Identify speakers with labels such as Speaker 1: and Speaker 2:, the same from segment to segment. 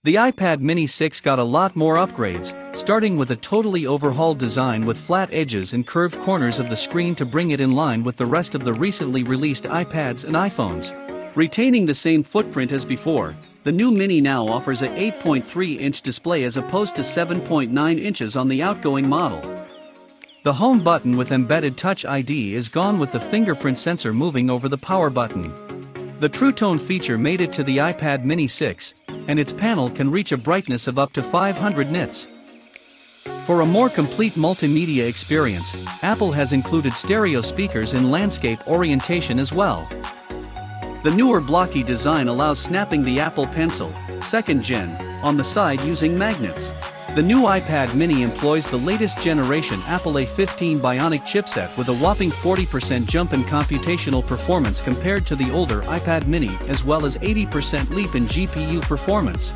Speaker 1: The iPad mini 6 got a lot more upgrades, starting with a totally overhauled design with flat edges and curved corners of the screen to bring it in line with the rest of the recently released iPads and iPhones. Retaining the same footprint as before, the new Mini now offers a 8.3-inch display as opposed to 7.9 inches on the outgoing model. The home button with embedded Touch ID is gone with the fingerprint sensor moving over the power button. The True Tone feature made it to the iPad mini 6, and its panel can reach a brightness of up to 500 nits. For a more complete multimedia experience, Apple has included stereo speakers in landscape orientation as well. The newer blocky design allows snapping the Apple Pencil, 2nd Gen, on the side using magnets. The new iPad mini employs the latest generation Apple A15 Bionic chipset with a whopping 40% jump in computational performance compared to the older iPad mini, as well as 80% leap in GPU performance.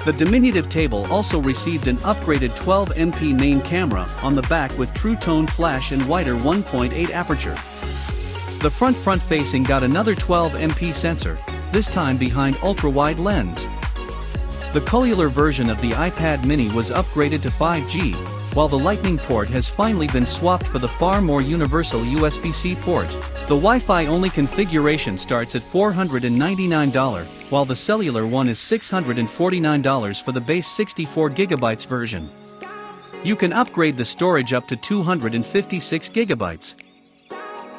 Speaker 1: The diminutive table also received an upgraded 12MP main camera on the back with True Tone flash and wider 1.8 aperture. The front-facing got another 12MP sensor, this time behind ultra-wide lens. The cellular version of the iPad mini was upgraded to 5G, while the Lightning port has finally been swapped for the far more universal USB-C port. The Wi-Fi only configuration starts at $499, while the cellular one is $649 for the base 64GB version. You can upgrade the storage up to 256GB.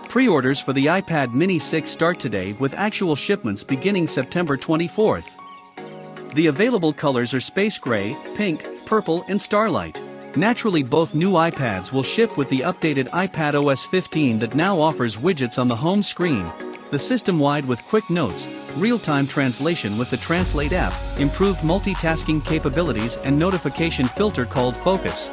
Speaker 1: Pre-orders for the iPad mini 6 start today with actual shipments beginning September 24th. The available colors are space gray, pink, purple and starlight. Naturally, both new iPads will ship with the updated iPadOS 15 that now offers widgets on the home screen, the system-wide with quick notes, real-time translation with the Translate app, improved multitasking capabilities and notification filter called Focus.